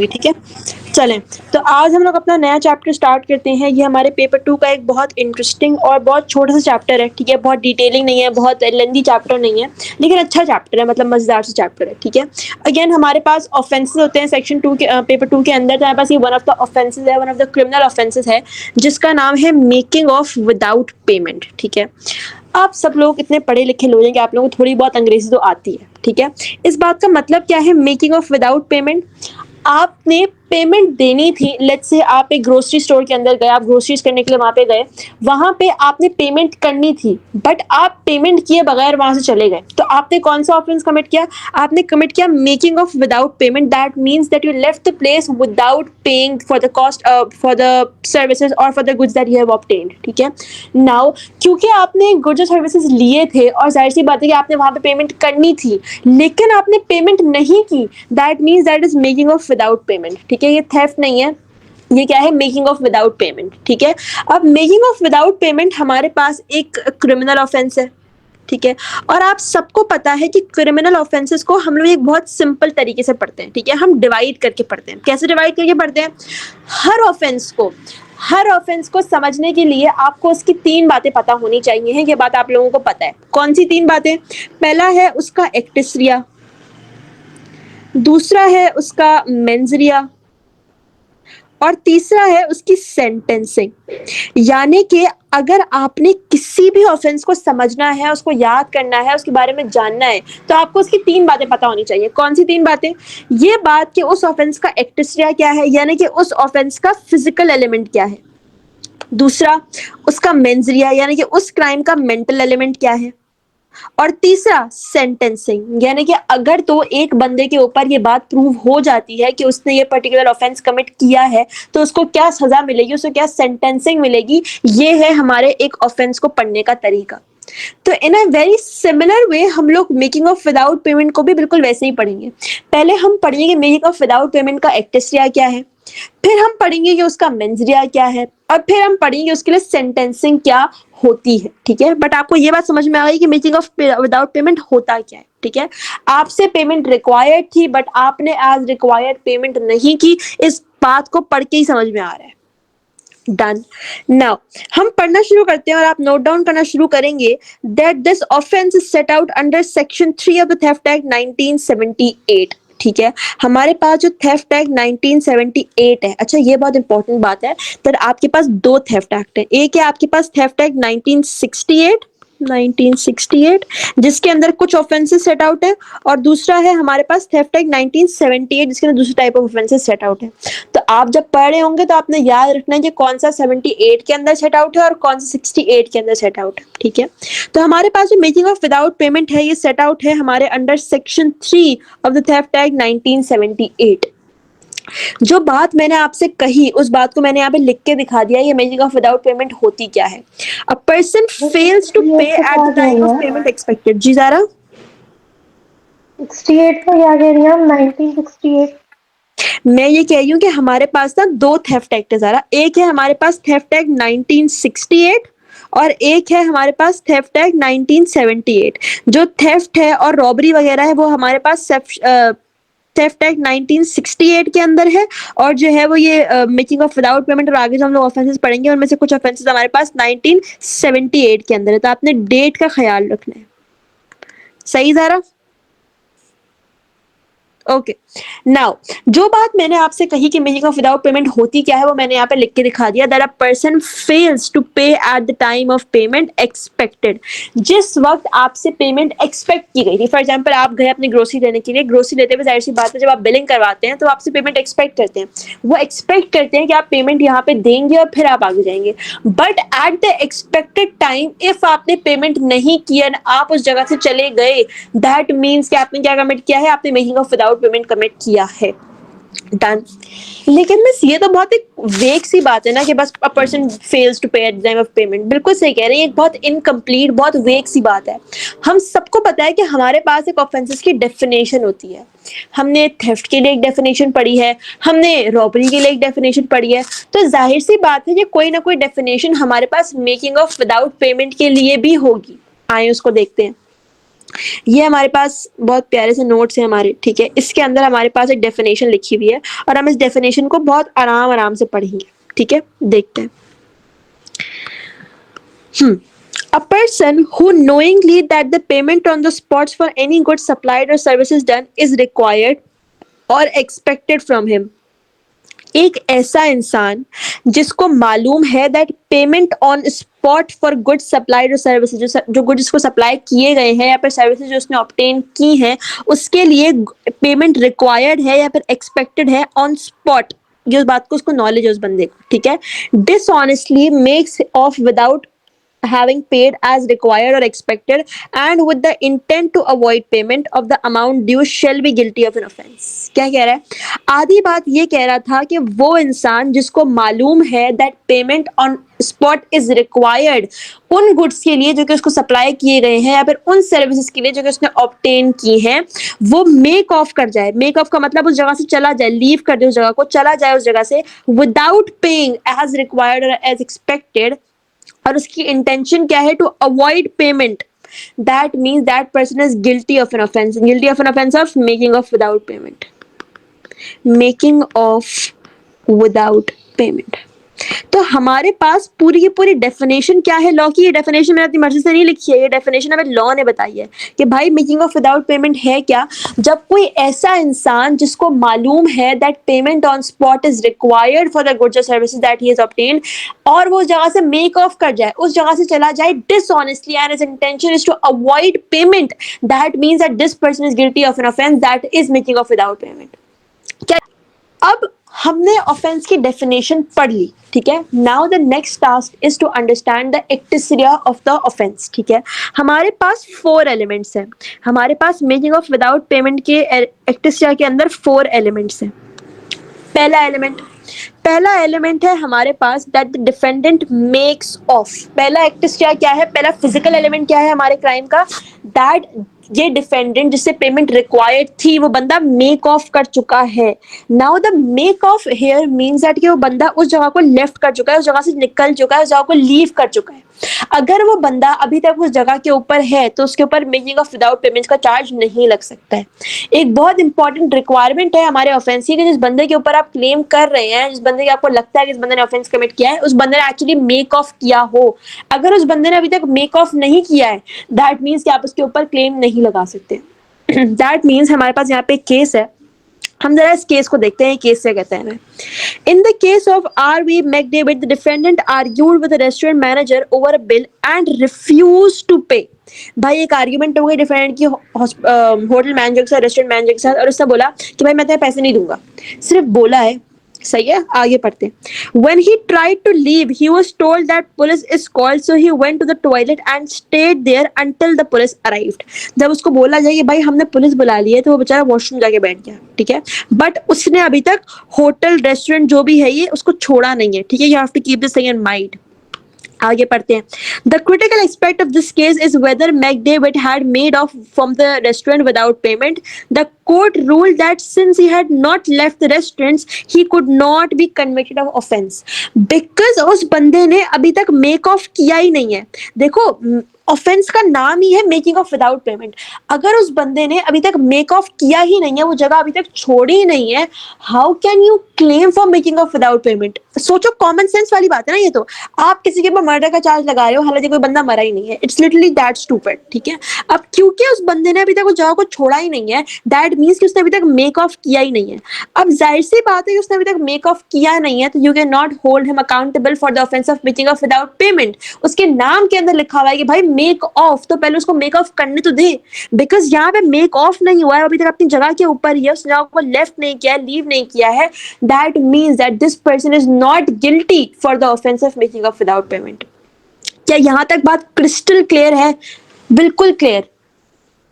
ठीक है। चलें, तो आज हम लोग अपना नया चैप्टर स्टार्ट करते हैं। ये हमारे पेपर 2 का एक बहुत इंटरेस्टिंग और बहुत छोटा सा चैप्टर है, ठीक है। बहुत डिटेलिंग नहीं है, बहुत लेंथी चैप्टर नहीं है, लेकिन अच्छा चैप्टर है, मतलब मजेदार सा चैप्टर है, ठीक है। अगेन हमारे पास ऑफेंसेस होते हैं सेक्शन 2 के पेपर 2 के अंदर। तो हमारे पास ये वन ऑफ द ऑफेंसेस है, one of the criminal offences है, जिसका नाम है मेकिंग ऑफ विदाउट पेमेंट, ठीक है। आप सब लोग इतने पढ़े लिखे लोग हैं कि आप लोगों को थोड़ी बहुत अंग्रेजी तो आती है, ठीक है। इस बात का मतलब क्या है मेकिंग ऑफ विदाउट पेमेंट? आपने पेमेंट देनी थी। लेट्स से आप एक ग्रोसरी स्टोर के अंदर गए, आप ग्रोसरीज करने के लिए वहां पे गए, वहां पे आपने पेमेंट करनी थी, बट आप पेमेंट किए बगैर वहां से चले गए। तो आपने कौन सा ऑफेंस कमिट किया? आपने कमिट किया making off without payment. That means that you left the place without paying for the cost, for the services और for the goods that you have obtained, ठीक है। नाउ क्योंकि आपने गुड्स और services लिए थे और जाहिर सी बात है कि आपने वहां पे पेमेंट करनी थी, लेकिन आपने पेमेंट नहीं की, that means that is making off without payment, ठीक है। ये थेफ्ट नहीं है, ये क्या है? मेकिंग ऑफ विदाउट पेमेंट, ठीक है। अब मेकिंग ऑफ विदाउट पेमेंट हमारे पास एक क्रिमिनल ऑफेंस है, ठीक है। और आप सबको पता है कि क्रिमिनल ऑफेंसेस को हम लोग एक बहुत सिंपल तरीके से पढ़ते हैं, ठीक है। हम डिवाइड करके पढ़ते हैं। कैसे डिवाइड करके पढ़ते हैं? हर ऑफेंस को समझने के लिए आपको उसकी 3 बातें पता होनी चाहिए। ये बात आप लोगों को पता है। कौन सी 3 बातें? पहला है उसका एक्टिसरिया, दूसरा है उसका मेंजरिया, और तीसरा है उसकी सेंटेंसिंग। यानी कि अगर आपने किसी भी ऑफेंस को समझना है, उसको याद करना है, उसके बारे में जानना है, तो आपको उसकी 3 बातें पता होनी चाहिए। कौन सी 3 बातें? ये बात कि उस ऑफेंस का एक्टिसरिया क्या है, यानी कि उस ऑफेंस का फिजिकल एलिमेंट क्या है। दूसरा, उसका मेंजरिया, यानी कि उस क्राइम का मेंटल एलिमेंट क्या है। और तीसरा, सेंटेंसिंग, यानी कि अगर तो एक बंदे के ऊपर ये बात प्रूव हो जाती है कि उसने ये पर्टिकुलर ऑफेंस कमिट किया है, तो उसको क्या सजा मिलेगी, उसको क्या सेंटेंसिंग मिलेगी। ये है हमारे एक ऑफेंस को पढ़ने का तरीका। तो इन अ वेरी सिमिलर वे हम लोग मेकिंग ऑफ विदाउट पेमेंट को भी बिल्कुल वैसे ही पढ़ेंगे। पहले हम पढ़ेंगे मेकिंग ऑफ विदाउट पेमेंट का एक्टिसरिया क्या है, फिर हम पढ़ेंगे कि उसका मेंजरिया क्या है, और फिर हम पढ़ेंगे उसके लिए सेंटेंसिंग क्या होती है, ठीक है। बट आपको ये बात समझ में आ गई कि मेकिंग ऑफ विदाउट पेमेंट होता क्या है, ठीक है। आपसे पेमेंट रिक्वायर्ड थी, बट आपने एज रिक्वायर्ड पेमेंट नहीं की। इस बात को पढ़ के ही समझ में आ रहा है। डन। नाउ हम पढ़ना शुरू करते हैं और आप नोट डाउन करना शुरू करेंगे that this offence is set out under section 3 of the theft act 1978, ठीक है। हमारे पास जो थेफ्ट एक्ट 1978 है, अच्छा ये बहुत इंपॉर्टेंट बात है, तो आपके पास 2 थेफ्ट एक्ट है। एक है आपके पास थेफ्ट एक्ट 1968 जिसके अंदर कुछ ऑफेंसेस सेट आउट है, और दूसरा है हमारे पास थेफ्ट एक्ट 1978 जिसके अंदर दूसरे type of offences set out है। तो आप जब पढ़ रहे होंगे तो आपने याद रखना है कि कौन सा 78 के अंदर सेट आउट है और कौन सा 68 के अंदर सेट आउट है, ठीक है। तो हमारे पास जो मेकिंग ऑफ विदाउट पेमेंट है, ये सेट आउट है हमारे under section 3 of the theft act 1978। जो बात मैंने आपसे कही उस बात को मैंने यहाँ पे लिख के दिखा दिया। ये मेकिंग ऑफ विदाउट पेमेंट होती क्या है? A person fails to pay at the time of payment expected. जी ज़ारा, 68 का क्या कह रही हैं हम? 1968। मैं ये कह रही हूँ कि हमारे पास ना 2 थेफ्ट एक्ट है ज़ारा। एक है हमारे पास थेफ्ट एक्ट 1968 और एक है हमारे पास थेफ्ट एक्ट 1978। जो थेफ्ट है और रॉबरी वगैरह है वो हमारे पास थेफ्ट एक्ट 1968 के अंदर है, और जो है वो ये मेकिंग ऑफ विदाउट पेमेंट और आगे जो हम लोग ऑफेंसेस पढ़ेंगे उनमें से कुछ ऑफेंसेस हमारे पास 1978 के अंदर है। तो आपने डेट का ख्याल रखना है। सही ज़ारा? ओके। नाउ जो बात मैंने आपसे कही कि मेकिंग ऑफ विदाउट पेमेंट होती क्या है, वो मैंने यहाँ पे लिख के दिखा दिया। That a person fails to pay at the time of payment expected. जिस वक्त आपसे पेमेंट एक्सपेक्ट की गई थी, फॉर एग्जांपल आप गए अपनी ग्रोसरी लेने के लिए, ग्रोसरी लेते हुए जाहिर सी बात है जब आप बिलिंग करवाते हैं तो आपसे पेमेंट एक्सपेक्ट करते हैं। वो एक्सपेक्ट करते हैं कि आप पेमेंट यहाँ पे देंगे और फिर आप आगे जाएंगे। But at the expected time if आपने पेमेंट नहीं किया, आप उस जगह से चले गए, दैट मीन्स कि आपने क्या कमिट किया है? आपने making off without payment commit किया है। डन। लेकिन बस ये तो बहुत एक वेग सी बात है ना कि बस अ person fails to pay at the time of payment. बिल्कुल सही कह रहे हैं, एक बहुत इनकम्प्लीट, बहुत वेग सी बात है। हम सबको पता है कि हमारे पास एक ऑफेंसेस की डेफिनेशन होती है। हमने थेफ्ट के लिए एक डेफिनेशन पढ़ी है, हमने रॉबरी के लिए एक डेफिनेशन पढ़ी है, तो जाहिर सी बात है कि कोई ना कोई डेफिनेशन हमारे पास मेकिंग ऑफ विदाउट पेमेंट के लिए भी होगी। आए उसको देखते हैं। ये हमारे पास बहुत प्यारे से नोट्स हैं हमारे, ठीक है। इसके अंदर हमारे पास एक डेफिनेशन लिखी हुई है और हम इस डेफिनेशन को बहुत आराम आराम से पढ़ेंगे, ठीक है। देखते हैं। A person who knowingly that the payment on the spots for any goods supplied or services done is required or expected from him. एक ऐसा इंसान जिसको मालूम है that payment on spot for goods supplied और सर्विसेज, जो goods जिसको supply किए गए हैं या फिर सर्विसेज जो उसने ऑब्टेन की हैं, उसके लिए पेमेंट रिक्वायर्ड है या फिर एक्सपेक्टेड है ऑन स्पॉट। ये उस बात को, उसको नॉलेज है उस बंदे को, ठीक है। Dishonestly makes of without having paid as required or expected and with the intent to avoid payment of the amount due shall be guilty of an offense। क्या कह रहा है? आधी बात ये कह रहा था कि वो इंसान जिसको मालूम है that payment on spot is required उन गुड्स के लिए जो कि उसको सप्लाई किए गए हैं या फिर उन सर्विसेज के लिए जो कि उसने ऑब्टेन की हैं, वो मेक ऑफ कर जाए। मेक ऑफ का मतलब उस जगह से चला जाए, लीव कर दे उस जगह को, चला जाए उस जगह से विदाउट पेइंग एज रिक्वायर्ड और एज एक्सपेक्टेड। और उसकी इंटेंशन क्या है? To avoid payment. That means that person is guilty of an offence. Guilty of an offence of making off without payment. Making off without payment. तो हमारे पास पूरी की पूरी डेफिनेशन क्या है लॉ की? ये डेफिनेशन मैंने अपनी मर्जी से नहीं लिखी है, ये डेफिनेशन हमें लॉ ने बताई है कि भाई मेकिंग ऑफ विदाउट पेमेंट है क्या? जब कोई ऐसा इंसान जिसको मालूम है that payment on spot is required for the goods और services that he has obtained, और वो उस जगह से मेक ऑफ कर जाए, उस जगह से चला जाए dishonestly and his intention is to avoid payment, that means that this person is guilty of an offence that is making off without payment. क्या अब हमने ऑफेंस की डेफिनेशन पढ़ ली, ठीक है। Now the next task is to understand the actus reus of the offence, ठीक है। हमारे पास 4 एलिमेंट्स हैं। हमारे पास मेकिंग ऑफ विदाउट पेमेंट के एक्टिसिया के अंदर 4 एलिमेंट्स हैं। पहला एलिमेंट है हमारे पास that the defendant makes off. पहला एक्टिसिया क्या है? पहला फिजिकल एलिमेंट क्या है हमारे क्राइम का? दैट ये डिफेंडेंट जिससे पेमेंट रिक्वायर्ड थी वो बंदा मेक ऑफ कर चुका है। Now the make of here means that कि वो बंदा उस जगह को लेफ्ट कर चुका है, उस जगह से निकल चुका है, उस जगह को लीव कर चुका है। अगर वो बंदा अभी तक उस जगह के ऊपर है तो उसके ऊपर मेकिंग ऑफ विदाउट पेमेंट का चार्ज नहीं लग सकता है। एक बहुत इंपॉर्टेंट रिक्वायरमेंट है हमारे ऑफेंस की कि जिस बंदे के ऊपर आप क्लेम कर रहे हैं, जिस बंदे के आपको लगता है कि इस बंदे ने ऑफेंस कमिट किया है, उस बंदे ने एक्चुअली मेक ऑफ किया हो। अगर उस बंदे ने अभी तक मेक ऑफ नहीं किया है, दैट मीन्स कि आप उसके ऊपर क्लेम नहीं लगा सकते। दैट मीन्स हमारे पास यहाँ पे एक केस है, हम जरा इस केस को देखते हैं केस से कहते हैं। In the case of R.V. McDavid, the defendant argued with the restaurant manager over a bill and refused to pay. भाई एक आर्ग्यूमेंट हो गई डिफेंडेंट की होटल मैनेजर के साथ, रेस्टोरेंट मैनेजर के साथ, और उसने बोला कि भाई मैं तेरे पैसे नहीं दूंगा। सिर्फ बोला है, सही है। आगे पढ़ते हैं। When he tried to leave, he was told that police is called, so he went to the toilet and stayed there until the police arrived. जब उसको बोला जाए कि भाई हमने पुलिस बुला ली है, तो वो बेचारा वॉशरूम जाके बैठ गया, ठीक है। बट उसने अभी तक होटल रेस्टोरेंट जो भी है ये उसको छोड़ा नहीं है, ठीक है। You have to keep this thing in mind. आगे पढ़ते हैं। The critical aspect of this case is whether McDavid had made off from the restaurant without payment. The court ruled that since he had not left the restaurants he could not be convicted of offence, because उस बंदे ने अभी तक make of किया ही नहीं है। देखो offence का नाम ही है मेकिंग ऑफ विदाउट पेमेंट। अगर उस बंदे ने अभी तक मेक ऑफ किया ही नहीं है, वो जगह अभी तक छोड़ी ही नहीं है, how can you claim for making off without payment? सोचो, कॉमन सेंस वाली बात है ना ये तो। आप किसी के ऊपर मर्डर का चार्ज लगा रहे हो, हालांकि कोई बंदा मरा ही नहीं है। इट्स लिटरली दैट स्टूपिड, ठीक है। अब क्योंकि उस बंदे ने अभी तक उस जगह को छोड़ा ही नहीं है, दैट मीन्स कि उसने अभी तक मेक ऑफ किया ही नहीं है। अब जाहिर सी बात है कि उसने अभी तक मेक ऑफ किया नहीं है, तो you can not hold him accountable for the offence of making off without payment. उसके नाम के अंदर लिखा हुआ है कि भाई मेक ऑफ, तो पहले उसको मेक ऑफ करने तो दे। बिकॉज यहाँ पे मेक ऑफ नहीं हुआ है, अभी तक अपनी जगह के ऊपर ही है, उस जगह को लेफ्ट नहीं किया है, लीव नहीं किया है, that means that this person is not guilty for the offence of making off without payment. क्या यहां तक बात क्रिस्टल क्लियर है? बिल्कुल क्लियर,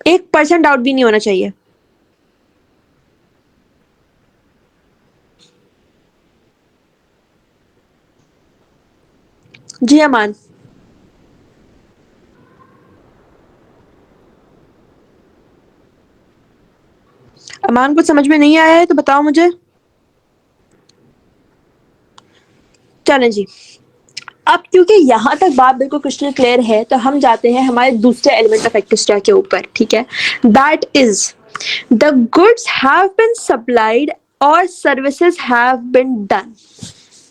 1% डाउट भी नहीं होना चाहिए। जी अमान, अमान कुछ समझ में नहीं आया है तो बताओ मुझे। चलें जी, अब क्योंकि यहाँ तक बात बिल्कुल क्रिस्टल क्लियर है तो हम जाते हैं हमारे दूसरे एलिमेंट ऑफ एक्टिस्ट्रा के ऊपर, ठीक है। That is the goods have been supplied और सर्विसेज हैव बीन डन।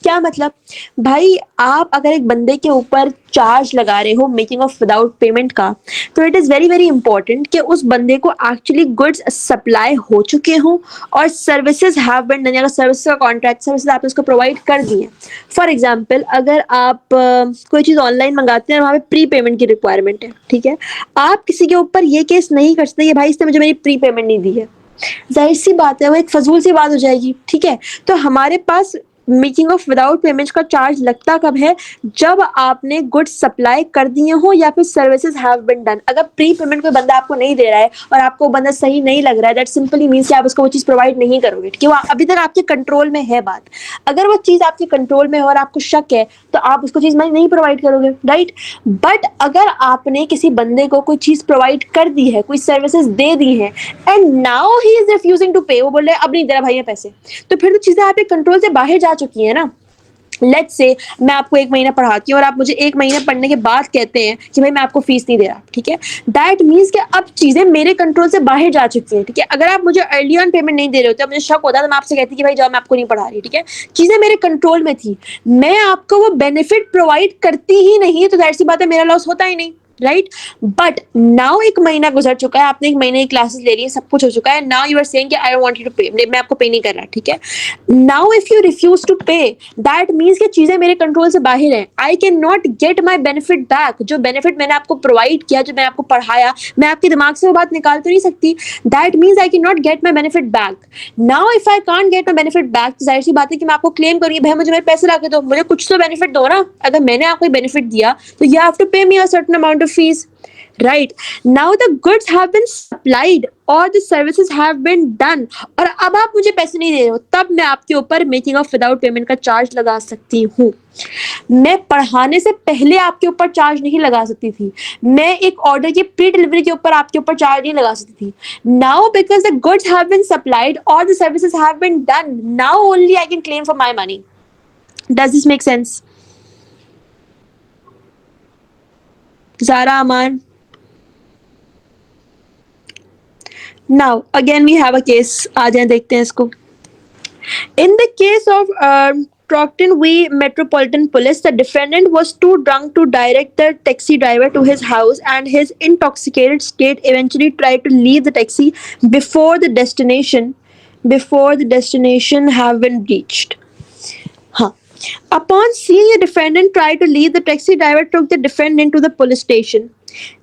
क्या मतलब भाई, आप अगर एक बंदे के ऊपर चार्ज लगा रहे हो मेकिंग ऑफ विदाउट पेमेंट का, तो it is very very important कि उस बंदे को एक्चुअली गुड्स सप्लाई हो चुके हों और सर्विसेज हैव बीन डन, अगर सर्विस का कॉन्ट्रैक्ट सर्विसेज आपने उसको प्रोवाइड कर दिए। फॉर एग्जांपल, अगर आप कोई चीज़ ऑनलाइन मंगाते हैं और वहाँ पे प्री पेमेंट की रिक्वायरमेंट है, ठीक है, आप किसी के ऊपर ये केस नहीं कर सकते कि भाई इसने मुझे मेरी प्री पेमेंट नहीं दी है। जाहिर सी बात है, वो एक फजूल सी बात हो जाएगी, ठीक है। तो हमारे पास मेकिंग ऑफ विदाउट पेमेंट का चार्ज लगता कब है, जब आपने गुड्स सप्लाई कर दिए हो या फिर सर्विसेज हैव बीन डन। अगर प्री पेमेंट कोई बंदा आपको नहीं दे रहा है और आपको वो बंदा सही नहीं लग रहा है, दैट सिंपली मींस कि आप उसको वो चीज़ प्रोवाइड नहीं करोगे, ठीक है। वो अभी तक आपके कंट्रोल में है बात। अगर वो चीज़ आपके कंट्रोल में है और आपको शक है तो आप उसको चीज़ नहीं प्रोवाइड करोगे, राइट। बट अगर आपने किसी बंदे को कोई चीज़ प्रोवाइड कर दी है, कोई सर्विसेज दे दी है and now he is refusing to pay, वो बोल रहे हैं अब नहीं दे रहा भाई ये पैसे, तो फिर तो चीज़ें आपके कंट्रोल से बाहर जा चुकी है ना। लेट्स से मैं आपको 1 महीना पढ़ाती हूँ और आप मुझे 1 महीने पढ़ने के बाद कहते हैं कि भाई मैं आपको फीस नहीं दे रहा, ठीक है। दैट मीन्स कि अब चीजें मेरे कंट्रोल से बाहर जा चुकी हैं, ठीक है। अगर आप मुझे अर्ली ऑन पेमेंट नहीं दे रहे होते, मुझे शक होता तो मैं आपसे कहती कि भाई जाओ मैं आपको नहीं पढ़ा रही, ठीक है। चीजें मेरे कंट्रोल में थी, मैं आपको वो बेनिफिट प्रोवाइड करती ही नहीं, तो जाहिर सी बात है मेरा लॉस होता ही नहीं, राइट। बट नाउ 1 महीना गुजर चुका है, आपने 1 महीने की क्लासेस ले रही है, सब कुछ हो चुका है। नाउ यू आर सेइंग कि I don't want you to pay, मैं आपको पे नहीं कर रहा, ठीक है। Now if you refuse to pay, that means कि चीजें मेरे कंट्रोल से बाहर हैं। I can not get my benefit back. जो बेनिफिट मैंने आपको प्रोवाइड किया, जो मैंने आपको पढ़ाया, मैं आपके दिमाग से वो बात निकाल तो नहीं सकती। That means I can not get my benefit back. Now if I can't get my benefit back, तो जाहिर सी बात है कि मैं आपको क्लेम करूंगी भाई मुझे मेरे पैसे ला के दो, मुझे कुछ तो बेनिफिट दो ना। अगर मैंने आपको बेनिफिट दिया तो you have to pay me a certain amount of fees, right? Now the goods have been supplied or the services have been done, और अब आप मुझे पैसे नहीं दे रहे हो, तब मैं आपके ऊपर मेकिंग ऑफ विदाउट पेमेंट का चार्ज लगा सकती हूँ। मैं पढ़ाने से पहले आपके ऊपर चार्ज नहीं लगा सकती थी, मैं एक ऑर्डर की प्री डिलीवरी के ऊपर आपके ऊपर चार्ज नहीं लगा सकती थी। Now because the goods have been supplied और the services have been done, now only I can claim for my money. Does this make sense? Zara, Aman? Now again we have a case, आ जाए देखते हैं इसको। In the case of Procton v Metropolitan Police, the defendant was too drunk to direct the taxi driver to his house, and his intoxicated state eventually tried to leave the taxi before the destination have been reached. हाँ, upon seeing the defendant try to leave, the taxi driver took the defendant to the police station.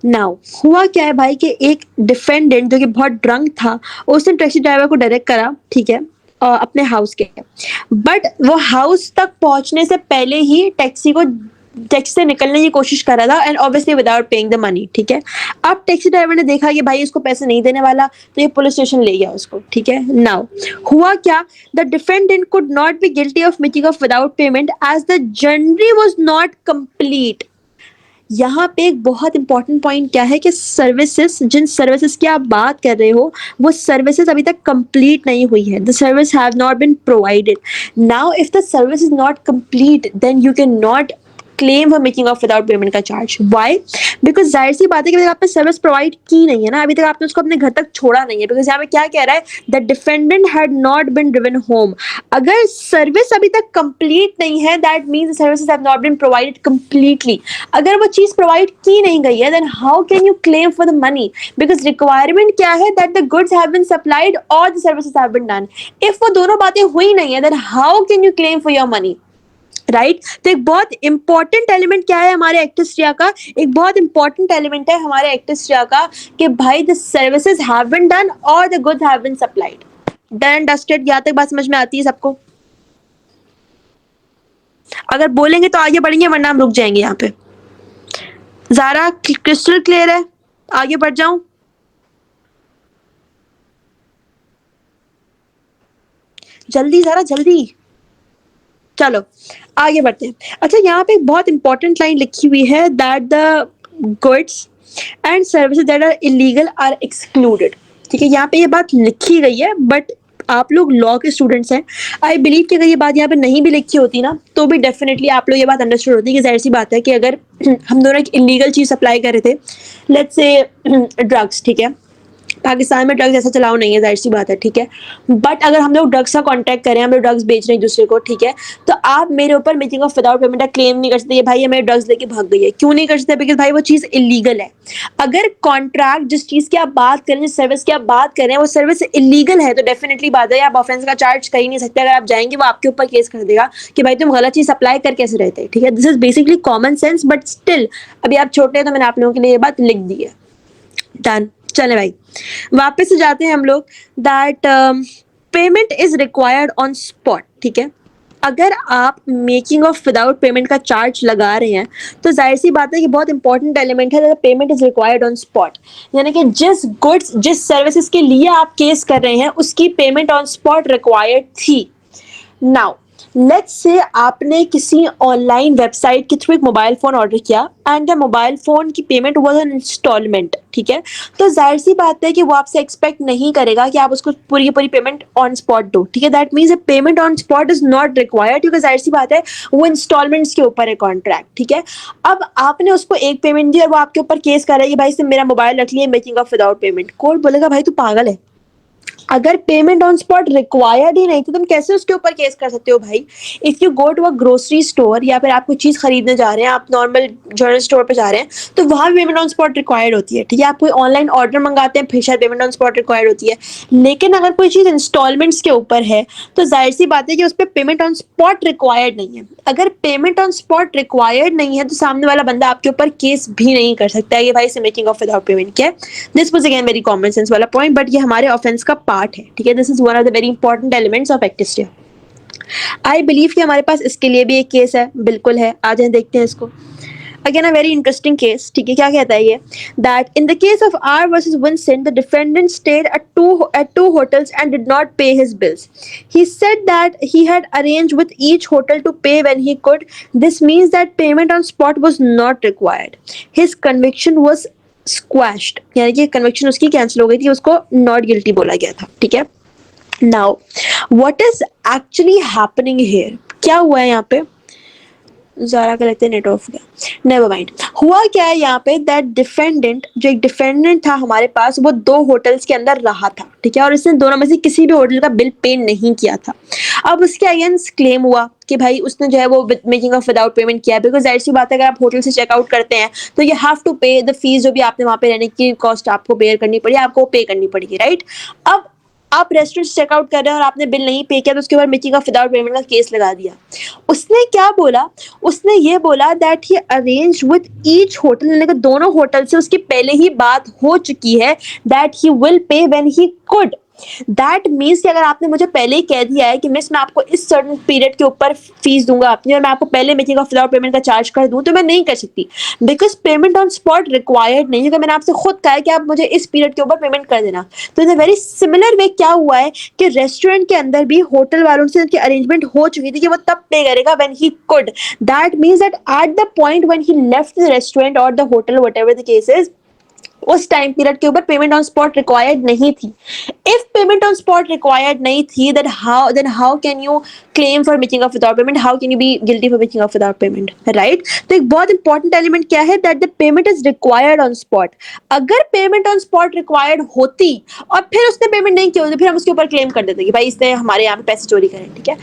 Now हुआ क्या है भाई कि एक defendant जो कि बहुत ड्रंक था, उसने टैक्सी ड्राइवर को डायरेक्ट करा, ठीक है, अपने हाउस के। बट वो हाउस तक पहुंचने से पहले ही टैक्सी से निकलने की कोशिश कर रहा था, and obviously without paying the money, ठीक है। अब टैक्सी ड्राइवर ने देखा कि भाई इसको पैसे नहीं देने वाला, तो ये पुलिस स्टेशन ले गया उसको, ठीक है। नाउ हुआ क्या, the defendant could not be guilty of making off without payment as the journey was not complete. यहाँ पे एक बहुत इंपॉर्टेंट पॉइंट क्या है कि सर्विसेज, जिन सर्विसेज की आप बात कर रहे हो, वो सर्विसेज अभी तक कंप्लीट नहीं हुई है। The service have not been provided. Now if the service is not complete, then you can not claim for making off without payment का चार्ज। वाई? बिकॉज जाहिर सी बात है कि अभी तक आपने सर्विस प्रोवाइड की नहीं है ना, अभी तक आपने उसको अपने घर तक छोड़ा नहीं है। बिकॉज यहाँ पे क्या कह रहा है, the defendant had not been driven home. अगर सर्विस अभी तक कंप्लीट नहीं है, that means services have not been provided completely. अगर वो चीज प्रोवाइड की नहीं गई है, then how can you claim for the money? Because requirement क्या है, that the goods have been supplied और the services have been done. If वो दोनों बातें हुई नहीं है, then how can you claim for your money, right? तो एक बहुत इंपॉर्टेंट एलिमेंट क्या है हमारे एक्टिस्ट्रिया का, एक बहुत इंपॉर्टेंट एलिमेंट है हमारे एक्टिस्ट्रिया का कि भाई the services have been done और the goods have been supplied. Done and dusted? यहाँ तक बात समझ में आती है सबको? अगर बोलेंगे तो आगे बढ़ेंगे, वरना हम रुक जाएंगे यहाँ पे। ज़ारा, क्रिस्टल क्लियर है? आगे बढ़ जाऊं? जल्दी ज़ारा, जल्दी, चलो आगे बढ़ते हैं। अच्छा, यहाँ पे एक बहुत इंपॉर्टेंट लाइन लिखी हुई है, that the goods and services that are illegal are excluded. ठीक है, यहाँ पे ये बात लिखी गई है, बट आप लोग लॉ के स्टूडेंट्स हैं, आई बिलीव कि अगर ये बात यहाँ पे नहीं भी लिखी होती ना, तो भी डेफिनेटली आप लोग ये बात अंडरस्टूड होती कि जाहिर सी बात है कि अगर हम दोनों एक इलीगल चीज़ सप्लाई कर रहे थे, लेट्स से ड्रग्स, ठीक है, पाकिस्तान में ड्रग्स ऐसा चलाओ नहीं है, जाहिर सी बात है, ठीक है, बट अगर हम लोग ड्रग्स का कॉन्ट्रैक्ट करें, हम लोग ड्रग्स बेच रहे हैं एक दूसरे को, ठीक है, तो आप मेरे ऊपर मेकिंग ऑफ विदाउट पेमेंट का क्लेम नहीं कर सकते, ये भाई ये मेरे ड्रग्स लेके भाग गई है। क्यों नहीं कर सकते? बिकॉज भाई वो चीज़ इलीगल है। अगर कॉन्ट्रैक्ट, जिस चीज़ की आप बात करें, जिस सर्विस की आप बात करें, वो सर्विस इलीगल है, तो डेफिनेटली बात है आप ऑफेंस का चार्ज कर ही नहीं सकते। अगर आप जाएंगे वो आपके ऊपर केस कर देगा कि भाई तुम गलत चीज़ सप्लाई कर कैसे रहते हैं, ठीक है। This is basically common sense, but still अभी आप छोटे हैं तो मैंने आप लोगों के लिए ये बात लिख दी है। डन, चले भाई वापस से जाते हैं हम लोग। That payment is required on spot, ठीक है। अगर आप मेकिंग ऑफ विदाउट पेमेंट का चार्ज लगा रहे हैं तो जाहिर सी बात है कि बहुत इंपॉर्टेंट एलिमेंट है, payment is required on spot, यानी कि जिस गुड्स, जिस सर्विसेज के लिए आप केस कर रहे हैं उसकी पेमेंट ऑन स्पॉट रिक्वायर्ड थी। नाउ लेट्स से आपने किसी ऑनलाइन वेबसाइट के थ्रू एक मोबाइल फोन ऑर्डर किया एंड द मोबाइल फोन की पेमेंट वाज एन इंस्टॉलमेंट, ठीक है, तो जाहिर सी बात है कि वो आपसे एक्सपेक्ट नहीं करेगा कि आप उसको पूरी की पूरी पेमेंट ऑन स्पॉट दो, ठीक है। That means payment on spot is not required, क्योंकि जाहिर सी बात है वो इंस्टॉलमेंट्स के ऊपर है कॉन्ट्रैक्ट, ठीक है। अब आपने उसको एक पेमेंट दी और वो आपके ऊपर केस कर रहा है कि भाई इसने मेरा मोबाइल रख लिया making off without payment. Court बोलेगा भाई तू पागल है, अगर पेमेंट ऑन स्पॉट रिक्वायर्ड ही नहीं तो तुम कैसे उसके ऊपर केस कर सकते हो भाई। If you go to a grocery store या फिर आप कोई चीज खरीदने जा रहे हैं, आप नॉर्मल जनरल स्टोर पे जा रहे हैं, तो वहां पेमेंट ऑन स्पॉट रिक्वायर्ड होती है, ठीक है। आप कोई ऑनलाइन ऑर्डर मंगाते हैं, फिर शायद पेमेंट ऑन स्पॉट रिक्वायर्ड होती है। लेकिन अगर कोई चीज इंस्टॉलमेंट्स के ऊपर है तो जाहिर सी बात है कि उस पर पेमेंट ऑन स्पॉट रिक्वायर्ड नहीं है। अगर पेमेंट ऑन स्पॉट रिक्वायर्ड नहीं है तो सामने वाला बंदा आपके ऊपर केस भी नहीं कर सकता है कि भाई मेकिंग ऑफ विदाउट पेमेंट क्या है। This was again very common sense वाला पॉइंट, बट ये हमारे ऑफेंस का पार्ट है, ठीक है। This is one of the very important elements of actus reus. I believe कि हमारे पास इसके लिए भी एक केस है, बिल्कुल है, आ जाए देखते हैं इसको। Again a very interesting case, ठीक है। क्या कहता है ये? That in the case of R versus Vincent, the defendant stayed at two hotels and did not pay his bills. He said that he had arranged with each hotel to pay when he could. This means that payment on spot was not required. His conviction was squashed, यानी कि conviction उसकी cancel हो गई थी, उसको not guilty बोला गया था, ठीक है। Now what is actually happening here? क्या हुआ है यहाँ पे? ज़रा का लगता है नेट ऑफ गया, नेवर माइंड। हुआ क्या है यहाँ पे? दैट डिफेंडेंट, जो एक डिफेंडेंट था हमारे पास, वो दो होटल्स के अंदर रहा था, ठीक है, और इसने दोनों में से किसी भी होटल का बिल पे नहीं किया था। अब उसके अगेंस्ट क्लेम हुआ कि भाई उसने जो है वो मेकिंग ऑफ विदाउट पेमेंट किया है, बिकॉज जाहिर सी बात है अगर आप होटल से चेकआउट करते हैं तो यू हैव टू पे द फीस, जो भी आपने वहाँ पे रहने की कॉस्ट आपको बेयर करनी पड़ी, आपको पे करनी पड़ेगी, राइट। अब आप रेस्टोरेंट से चेकआउट कर रहे हैं और आपने बिल नहीं पे किया तो उसके बाद मेकिंग ऑफ विदाउट पेमेंट का केस लगा दिया। उसने क्या बोला? उसने ये बोला that he arrange with each hotel, यानी कि दोनों होटल से उसकी पहले ही बात हो चुकी है that he will pay when he could. That means कि अगर आपने मुझे पहले ही कह दिया है कि मिस मैं आपको इस सर्टेन पीरियड के ऊपर फीस दूंगा अपनी और मैं आपको पहले मेकिंग ऑफ विदाउट पेमेंट का चार्ज कर दूं, तो मैं नहीं कर सकती, because payment on spot required नहीं है। मैंने आपसे खुद कहा है कि आप मुझे इस पीरियड के ऊपर पेमेंट कर देना। तो इन वेरी सिमिलर वे क्या हुआ है कि रेस्टोरेंट के अंदर भी होटल वालों से उनकी अरेंजमेंट हो चुकी थी कि वो तब पे करेगा when he could. That means that at the point when he left the restaurant और the hotel, whatever the case is, उस टाइम पीरियड के ऊपर पेमेंट ऑन स्पॉट रिक्वायर्ड नहीं थी। If payment on spot required नहीं थी, then how can you claim for making off without payment? How can you be guilty for making off without payment, right? तो एक बहुत important element क्या है? that the payment is required on spot. अगर payment on spot required होती और फिर उसने पेमेंट नहीं की होती, फिर हम उसके ऊपर क्लेम कर देते कि भाई इसने हमारे यहाँ पे पैसे चोरी करे, ठीक है।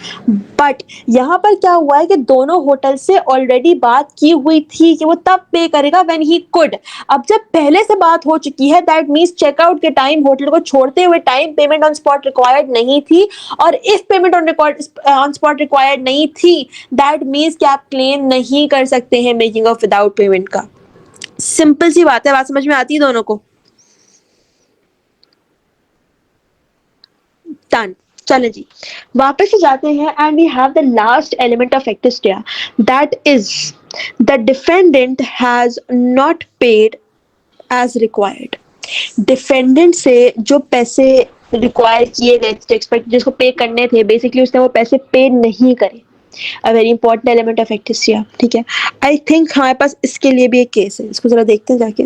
बट यहाँ पर क्या हुआ है कि दोनों होटल से ऑलरेडी बात की हुई थी कि वो तब पे करेगा व्हेन ही कुड। अब जब पहले से बात हो चुकी है, दैट मींस चेकआउट के टाइम, होटल को छोड़ते हुए time payment on spot required नहीं थी। और if payment on spot required नहीं थी, दैट मींस कि आप क्लेम नहीं कर सकते हैं मेकिंग ऑफ विदाउट पेमेंट का। सिंपल सी बात है, बात समझ में आती है दोनों को? डन। चले जी वापस से जाते हैं and we have the last element of actus reus, that is the defendant has not paid as required. Defendant से जो पैसे रिक्वायर किए गए थे, एक्सपेक्ट जिसको पे करने थे, बेसिकली उसने वो पैसे पे नहीं करे। A very important element of actus reus, ठीक है। आई थिंक हमारे पास इसके लिए भी एक केस है, इसको जरा देखते हैं जाके।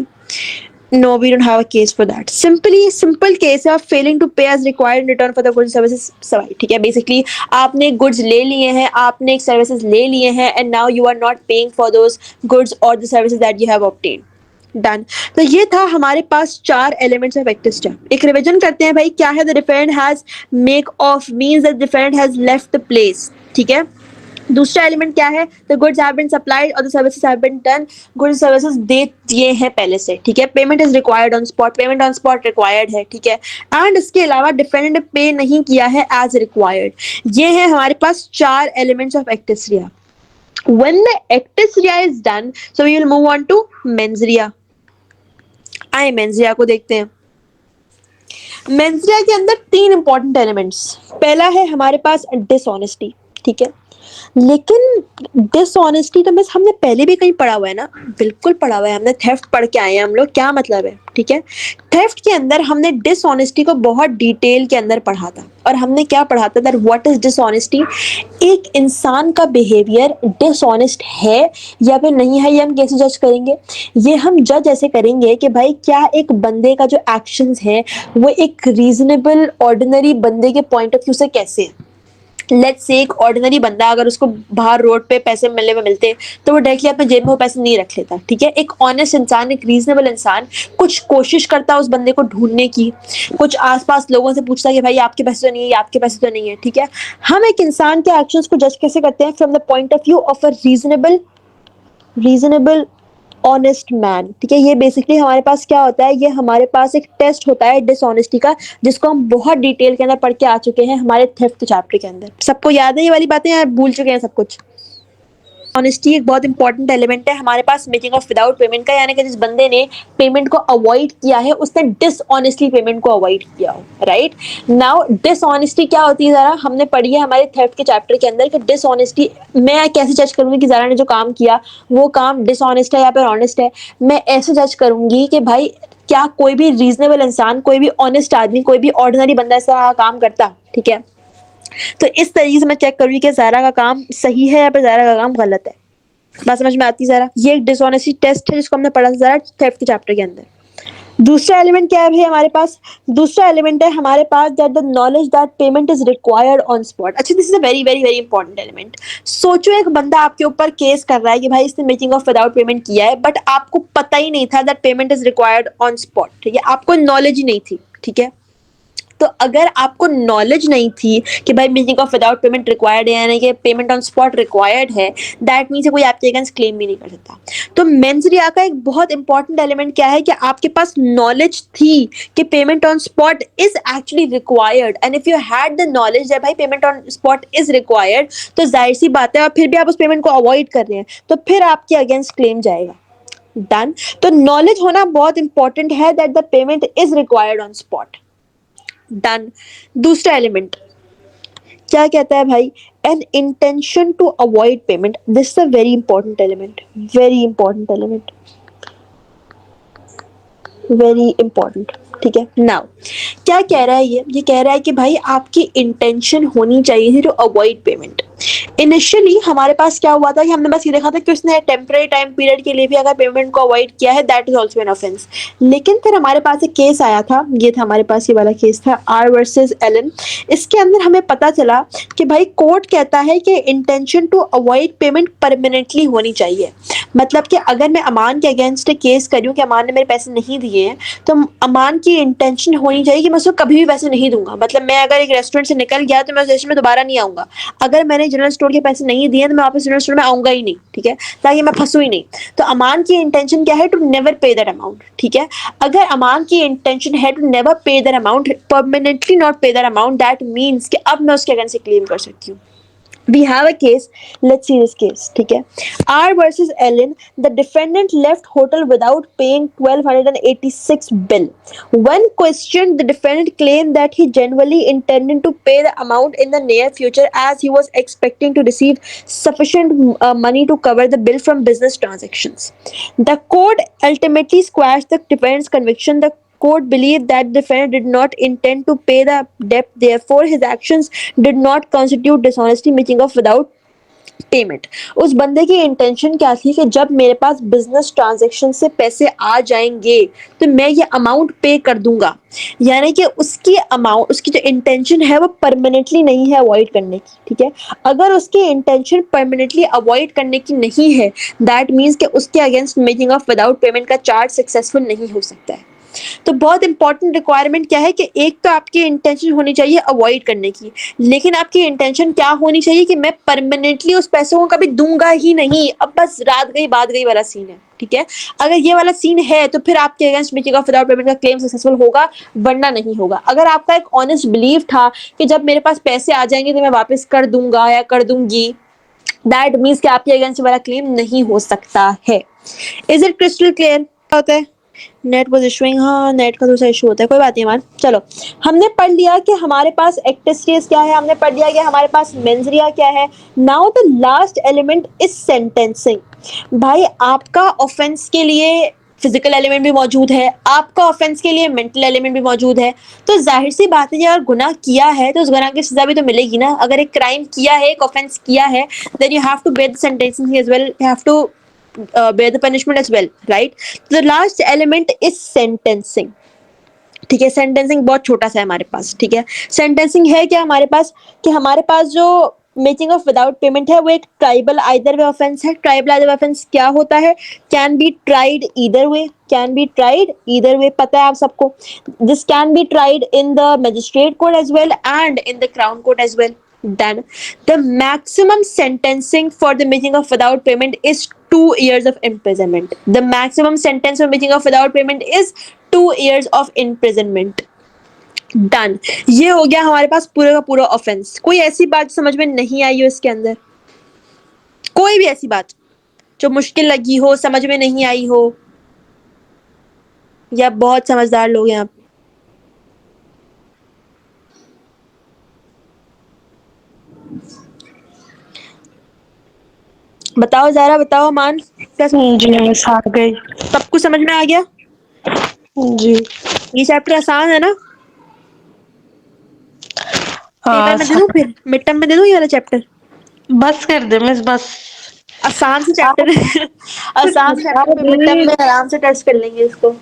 No, we don't have a case for that. Simple case of failing to pay as required in return for the goods and services supplied. ठीक है, basically आपने goods ले लिए हैं, आपने services ले लिए हैं, and now you are not paying for those goods or the services that you have obtained. Done. तो ये था हमारे पास 4 एलिमेंट्स ऑफ एक्टिव स्टेप। एक रिवीजन करते हैं भाई, क्या है? The defendant has make off means that defendant has left the place. ठीक है, दूसरा एलिमेंट क्या है? The goods have been supplied और the services have been done. Goods services दे दिए हैं पहले से। ठीक है, payment is required on spot, payment on spot required है। ठीक है, एंड इसके अलावा डिफरेंट पे नहीं किया है एज रिक्वायर्ड। ये है हमारे पास 4 elements of active rea. When the actus rea is done, so we will move on to mens rea. आए मेंस रिया को देखते हैं। मेंस रिया के अंदर 3 इंपॉर्टेंट एलिमेंट्स। पहला है हमारे पास डिसऑनेस्टी। ठीक है, लेकिन डिसऑनेस्टी तो बस हमने पहले भी कहीं पढ़ा हुआ है ना? बिल्कुल पढ़ा हुआ है, हमने थेफ्ट पढ़ के आए हैं हम लोग। क्या मतलब है? ठीक है, थेफ्ट के अंदर हमने डिसऑनेस्टी को बहुत डिटेल के अंदर पढ़ा था, और हमने क्या पढ़ा था? That what is dishonesty. एक इंसान का बिहेवियर डिसऑनेस्ट है या फिर नहीं है, ये हम कैसे जज करेंगे? ये हम जज ऐसे करेंगे कि भाई क्या एक बंदे का जो एक्शंस है वो एक रीजनेबल ऑर्डिनरी बंदे के पॉइंट ऑफ व्यू से कैसे है। लेट्स से एक ऑर्डिनरी बंदा अगर उसको बाहर रोड पे पैसे मिलने में मिलते तो वो डायरेक्टली अपने जेब में वो पैसे नहीं रख लेता। ठीक है, एक ऑनेस्ट इंसान, एक रीजनेबल इंसान कुछ कोशिश करता उस बंदे को ढूंढने की, कुछ आसपास लोगों से पूछता कि भाई आपके पैसे तो नहीं है, आपके पैसे तो नहीं है। ठीक है, हम एक इंसान के एक्शंस को जज कैसे करते हैं? From the point of view of a reasonable honest man. ठीक है, ये बेसिकली हमारे पास क्या होता है? ये हमारे पास एक टेस्ट होता है डिसऑनेस्टी का, जिसको हम बहुत डिटेल के अंदर पढ़ के आ चुके हैं हमारे थेफ्ट चैप्टर के अंदर। सबको याद है ये वाली बातें या भूल चुके हैं सब कुछ? ऑनेस्टी एक बहुत इंपॉर्टेंट एलिमेंट है हमारे पास मेकिंग ऑफ विदाउट पेमेंट का, यानी कि जिस बंदे ने पेमेंट को अवॉइड किया है उसने डिसऑनेस्टली पेमेंट को अवॉइड किया हो। राइट नाउ डिसऑनेस्टी क्या होती है जरा हमने पढ़ी है हमारे थेफ्ट के चैप्टर के अंदर कि डिसऑनेस्टी मैं कैसे जज करूंगी कि जरा ने जो काम किया वो काम डिसऑनेस्ट है या फिर ऑनेस्ट है। मैं ऐसे जज करूंगी कि भाई क्या कोई भी रीजनेबल इंसान, कोई भी ऑनेस्ट आदमी, कोई भी ऑर्डिनरी बंदा ऐसा काम करता। ठीक है, तो इस तरीके से मैं चेक करूंगी कि ज़ारा का काम सही है या फिर ज़ारा का काम गलत है। बात समझ में आती है ज़रा? ये एक डिसऑनेस्टी टेस्ट है जिसको हमने पढ़ा था ज़रा थेफ्ट के चैप्टर के अंदर। दूसरा एलिमेंट क्या है हमारे पास? दूसरा एलिमेंट है हमारे पास that the knowledge that payment is required on spot. अच्छा, this is a very very very important element. सोचो एक बंदा आपके ऊपर केस कर रहा है कि भाई इसने मेकिंग ऑफ विदाउट पेमेंट किया है, बट आपको पता ही नहीं था that payment is required on spot. ठीक है, आपको नॉलेज ही नहीं थी। ठीक है, तो अगर आपको नॉलेज नहीं थी कि भाई making off without payment required है यानी कि पेमेंट ऑन स्पॉट रिक्वायर्ड है, दैट मीन्स कोई आपके अगेंस्ट क्लेम भी नहीं कर सकता। तो मेंस रिया का एक बहुत इंपॉर्टेंट एलिमेंट क्या है कि आपके पास नॉलेज थी कि payment on spot is actually required, and if you had the knowledge that भाई payment on spot is required, तो जाहिर सी बात है और फिर भी आप उस पेमेंट को अवॉइड कर रहे हैं तो फिर आपके अगेंस्ट क्लेम जाएगा। डन। तो नॉलेज होना बहुत इंपॉर्टेंट है that the payment is required on spot. Done. दूसरा एलिमेंट क्या कहता है भाई? An intention to avoid payment. This is a very important element, very important element, very important. ठीक है, नाउ क्या कह रहा है ये कह रहा है कि भाई आपकी इंटेंशन होनी चाहिए थी टू अवॉइड पेमेंट। इनिशियली हमारे पास क्या हुआ था कि हमने बस ये देखा था कि उसने टेम्परेरी टाइम पीरियड के लिए भी अगर पेमेंट को अवॉइड किया है that is also an offence. लेकिन फिर हमारे पास एक केस आया था, ये था हमारे पास ये वाला केस था आर वर्सेस एलन। इसके अंदर हमें पता चला कि भाई कोर्ट कहता है कि intention to avoid payment permanently होनी चाहिए। मतलब कि अगर मैं अमान के अगेंस्ट केस करूँ कि अमान ने मेरे पैसे नहीं दिए हैं, तो अमान की इंटेंशन होनी चाहिए कि मैं उसको कभी भी पैसे नहीं दूंगा। मतलब मैं अगर एक रेस्टोरेंट से निकल गया तो मैं उस रेस्टोरेंट में दोबारा नहीं आऊंगा। अगर मैंने जनरल स्टोर के पैसे नहीं दिए तो मैं वापस जनरल स्टोर में आऊंगा ही नहीं। ठीक है, ताकि मैं फंसू ही नहीं। तो अमान की इंटेंशन क्या है? टू नेवर पे दैट अमाउंट। ठीक है, अगर अमान की इंटेंशन है टू नेवर पे दैट अमाउंट, परमानेंटली नॉट पे दैट अमाउंट, दैट मीन्स कि अब मैं उसके अगेंस्ट क्लेम कर सकती हूँ। We have a case. Let's see this case. ठीक है, R versus Ellen. The defendant left hotel without paying 1286 bill. When questioned, the defendant claimed that he genuinely intended to pay the amount in the near future as he was expecting to receive sufficient money to cover the bill from business transactions. The court ultimately squashed the defendant's conviction. The court believed that the defendant did not intend to pay the debt, therefore his actions did not constitute dishonesty, making off without payment. उस बंदे की intention क्या थी कि जब मेरे पास business transaction से पैसे आ जाएंगे तो मैं ये अमाउंट पे कर दूंगा, यानी कि उसकी अमाउंट, उसकी जो इंटेंशन है वो परमानेंटली नहीं है अवॉइड करने की, ठीक है। अगर उसकी इंटेंशन परमानेंटली अवॉइड करने की नहीं है, दैट मीन्स कि उसके against making off without payment का चार्ज सक्सेसफुल नहीं हो सकता है। तो बहुत इंपॉर्टेंट रिक्वायरमेंट क्या है कि एक तो आपकी इंटेंशन होनी चाहिए अवॉइड करने की, लेकिन आपकी इंटेंशन क्या होनी चाहिए कि मैं परमानेंटली उस पैसों को कभी दूंगा ही नहीं, अब बस रात गई बात गई वाला सीन है, ठीक है। अगर ये वाला सीन है तो फिर आपके against making off without payment का क्लेम सक्सेसफुल होगा, वरना नहीं होगा। अगर आपका एक ऑनेस्ट बिलीव था कि जब मेरे पास पैसे आ जाएंगे तो मैं वापस कर दूंगा या कर दूंगी, दैट मीन्स कि आपके अगेंस्ट वाला क्लेम नहीं हो सकता है। Is it crystal clear? क्या होता है नेट वाज इशूइंग, हाँ नेट का दूसरा इशू होता है, कोई बात नहीं मान। चलो, हमने पढ़ लिया कि हमारे पास एक्टिस्टियस क्या है, हमने पढ़ लिया कि हमारे पास मेंजरिया क्या है। Now the last element is sentencing. भाई आपका ऑफेंस के लिए फिजिकल एलिमेंट भी मौजूद है, आपका ऑफेंस के लिए मेंटल एलिमेंट भी मौजूद है। तो जाहिर सी बात है, अगर गुनाह किया है तो उस गुनाह की सजा भी तो मिलेगी ना। अगर एक क्राइम किया है, एक ऑफेंस किया है, then you have to bear the sentencing as well, you have to bear the punishment as well, right? The last element is sentencing, ठीक है। सेंटेंसिंग बहुत छोटा सा है हमारे पास, ठीक है। सेंटेंसिंग है क्या हमारे पास कि हमारे पास जो मेकिंग ऑफ विदाउट पेमेंट है वो एक ट्राइबल आइदर वे ऑफेंस है। ट्राइबल आइदर वे ऑफेंस क्या होता है? Can be tried either way, can be tried either way, पता है आप सबको। This can be tried in the magistrate court as well and in the crown court as well. Then the maximum sentencing for the making of without payment is 2 years of imprisonment. The maximum sentence for making of without payment is 2 years of imprisonment. Done. ये हो गया हमारे पास पूरा का पूरा offence. कोई ऐसी बात समझ में नहीं आई हो इसके अंदर? कोई भी ऐसी बात जो मुश्किल लगी हो, समझ में नहीं आई हो, या बहुत समझदार लोग हैं आप? बताओ जरा, बताओ मान, क्या जी मिस आ गई। सब कुछ समझ में आ गया? जी ये चैप्टर आसान है ना? पेपर हाँ में दे दूं, फिर मिड टर्म में दे दूं ये वाला चैप्टर? बस कर दे मिस बस। आसान से चैप्टर है आसान चैप्टर पे मिड टर्म में आराम से टेस्ट कर लेंगे इसको।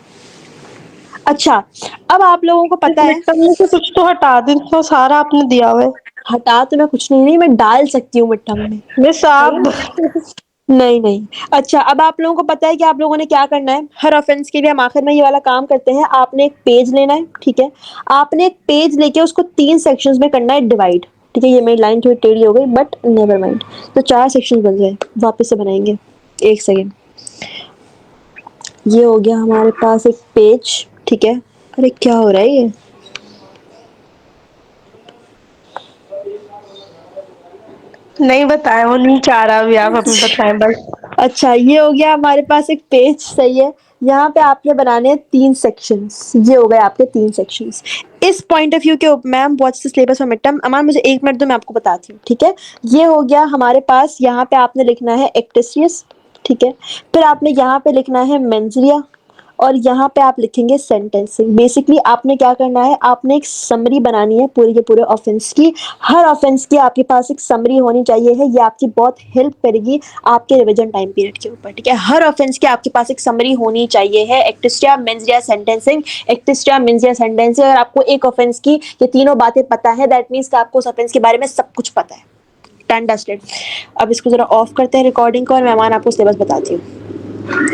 अच्छा, अब आप लोगों को पता है, मिड में से कुछ तो हटा दे, तो सारा आपने दिया हुआ है। हटा तो मैं कुछ नहीं, मैं डाल सकती हूँ मिड टर्म में। मिस आप नहीं नहीं। अच्छा, अब आप लोगों को पता है कि आप लोगों ने क्या करना है। हर ऑफेंस के लिए हम आखिर में ये वाला काम करते हैं। आपने एक पेज लेना है, ठीक है। आपने एक पेज लेके उसको 3 सेक्शंस में करना है डिवाइड, ठीक है। ये मेरी लाइन थोड़ी टेढ़ी हो गई बट नेवर माइंड। तो 4 सेक्शन बन गए, वापस से बनाएंगे, एक सेकेंड। ये हो गया हमारे पास एक पेज, ठीक है। अरे क्या हो रहा है ये? नहीं बताया, वो नहीं चाह रहा अभी आप हमें बताएं बस। अच्छा, ये हो गया हमारे पास एक पेज, सही है। यहाँ पे आपने बनाने हैं 3 सेक्शंस। ये हो गए आपके 3 सेक्शंस। इस पॉइंट ऑफ व्यू के ma'am what's the syllabus for mid term? Aman मुझे 1 मिनट दो, मैं आपको बताती हूँ, ठीक है। ये हो गया हमारे पास, यहाँ पे आपने लिखना है एक्टिसियस, ठीक है। फिर आपने यहाँ पे लिखना है मेंजरिया, और यहाँ पे आप लिखेंगे सेंटेंसिंग। बेसिकली आपने क्या करना है, आपने एक समरी बनानी है पूरे के पूरे ऑफेंस की। हर ऑफेंस की आपके पास एक समरी होनी चाहिए है। ये आपकी बहुत हेल्प करेगी आपके रिवीजन टाइम पीरियड के ऊपर, ठीक है। हर ऑफेंस की आपके पास एक समरी होनी चाहिए है। एक्टिस्ट्रिया, मेंजरिया, सेंटेंसिंग, एक्टिस्ट्रिया, मेंजरिया, सेंटेंसिंग। अगर आपको एक ऑफेंस की ये तीनों बातें पता है, दैट मीन्स कि आपको उस ऑफेंस के बारे में सब कुछ पता है। Done dusted. अब इसको जरा ऑफ करते हैं रिकॉर्डिंग को, और मेहमान आपको सिलेबस बताती हूँ।